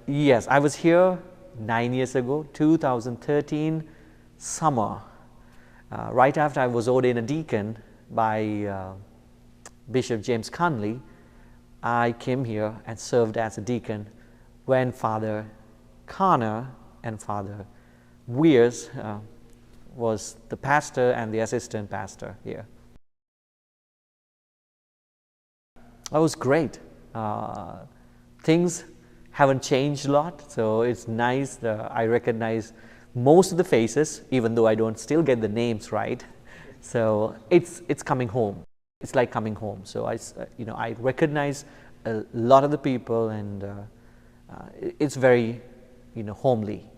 Yes, I was here 9 years ago, 2013 summer, right after I was ordained a deacon by Bishop James Conley. I came here and served as a deacon when Father Connor and Father Weirs was the pastor and the assistant pastor here. That was great. Things haven't changed a lot, so it's nice. I recognize most of the faces, even though I don't still get the names right. So it's coming home. It's like coming home. So I recognize a lot of the people, and it's very homely.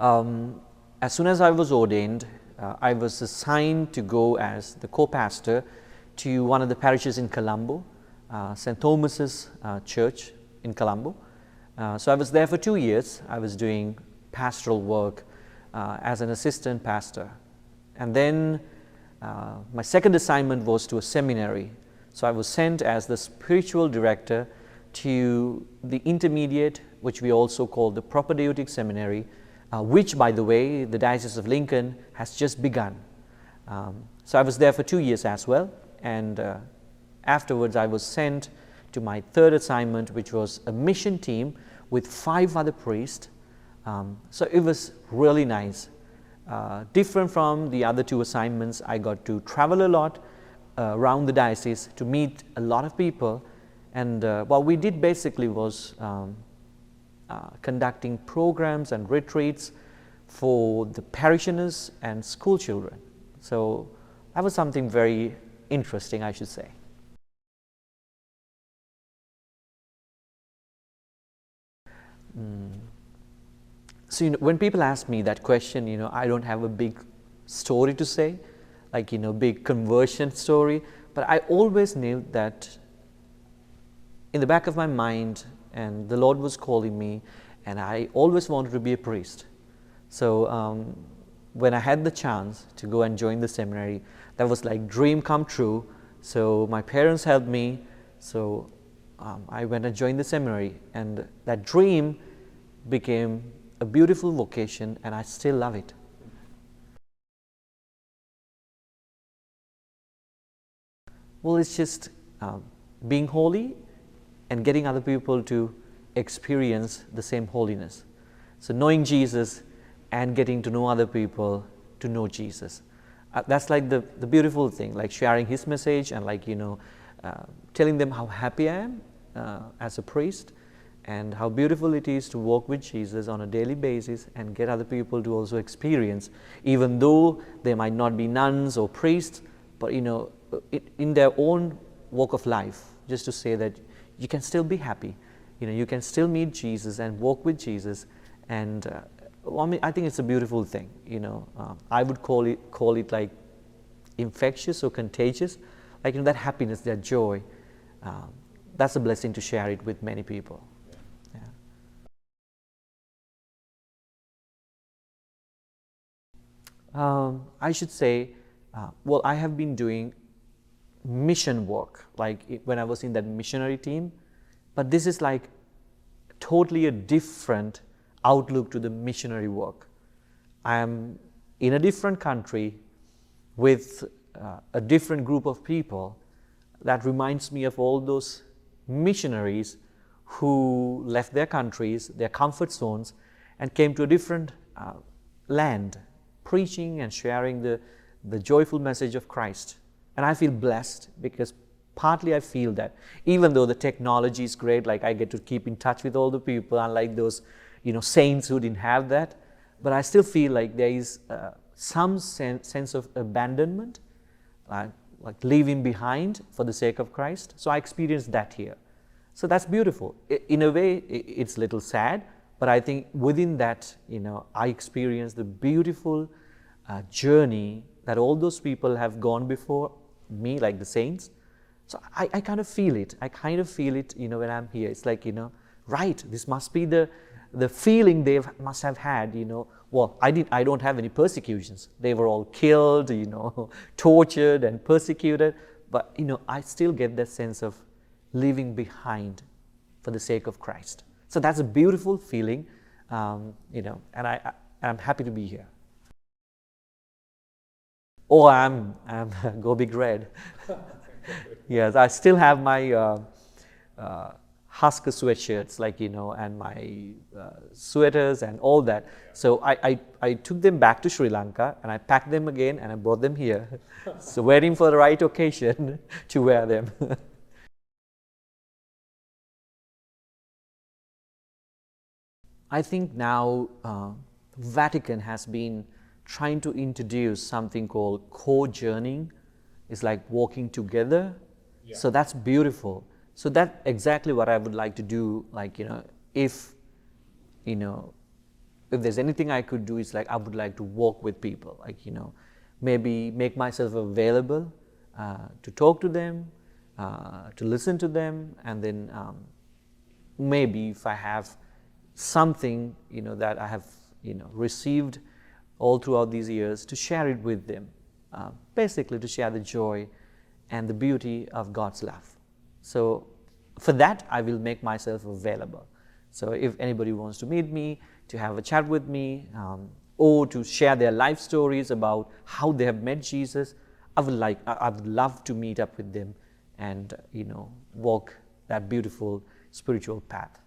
As soon as I was ordained, I was assigned to go as the co-pastor to one of the parishes in Colombo, St. Thomas's Church in Colombo. So I was there for 2 years. I was doing pastoral work as an assistant pastor. And then my second assignment was to a seminary. So I was sent as the spiritual director to the intermediate, which we also call the propedeutic seminary, which, by the way, the Diocese of Lincoln has just begun. So I was there for 2 years as well, and afterwards I was sent to my third assignment, which was a mission team with 5 other priests. So it was really nice. Different from the other 2 assignments, I got to travel a lot around the diocese to meet a lot of people, and what we did basically was conducting programs and retreats for the parishioners and school children. So that was something very interesting, I should say. So when people ask me that question, I don't have a big story to say, like big conversion story, but I always knew that in the back of my mind, and the Lord was calling me, and I always wanted to be a priest. So when I had the chance to go and join the seminary, that was like dream come true. So my parents helped me, so I went and joined the seminary, and that dream became a beautiful vocation, and I still love it. Well, it's just being holy and getting other people to experience the same holiness. So knowing Jesus and getting to know other people to know Jesus. That's like the beautiful thing, like sharing His message and telling them how happy I am as a priest, and how beautiful it is to walk with Jesus on a daily basis and get other people to also experience, even though they might not be nuns or priests, but in their own walk of life, just to say that you can still be happy, you can still meet Jesus and walk with Jesus, and I think it's a beautiful thing. I would call it like infectious or contagious, like that happiness, that joy. That's a blessing to share it with many people. I should say, well, I have been doing mission work, like when I was in that missionary team, but this is like totally a different outlook to the missionary work. I am in a different country with a different group of people that reminds me of all those missionaries who left their countries, their comfort zones, and came to a different land, preaching and sharing the joyful message of Christ. And I feel blessed because partly I feel that even though the technology is great, like I get to keep in touch with all the people, unlike those saints who didn't have that, but I still feel like there is some sense of abandonment, like leaving behind for the sake of Christ. So I experienced that here. So that's beautiful. In a way, it's a little sad, but I think within that, I experienced the beautiful journey that all those people have gone before me, like the saints. So I kind of feel it. I kind of feel it, when I'm here. It's like, right, this must be the feeling they must have had, Well, I don't have any persecutions. They were all killed, tortured and persecuted. but I still get that sense of leaving behind for the sake of Christ. So that's a beautiful feeling, and I'm happy to be here. Oh, I'm go big red. Yes, I still have my Husker sweatshirts, and my sweaters and all that. So I took them back to Sri Lanka and I packed them again and I brought them here. So waiting for the right occasion to wear them. I think now Vatican has been trying to introduce something called co-journeying. It's like walking together. Yeah. So that's beautiful. So that's exactly what I would like to do. If there's anything I could do, it's like I would like to walk with people. Maybe make myself available to talk to them, to listen to them, and then maybe if I have something that I have received all throughout these years, to share it with them, basically to share the joy and the beauty of God's love. So for that I will make myself available. So if anybody wants to meet me, to have a chat with me, or to share their life stories about how they have met Jesus, I would love to meet up with them and walk that beautiful spiritual path.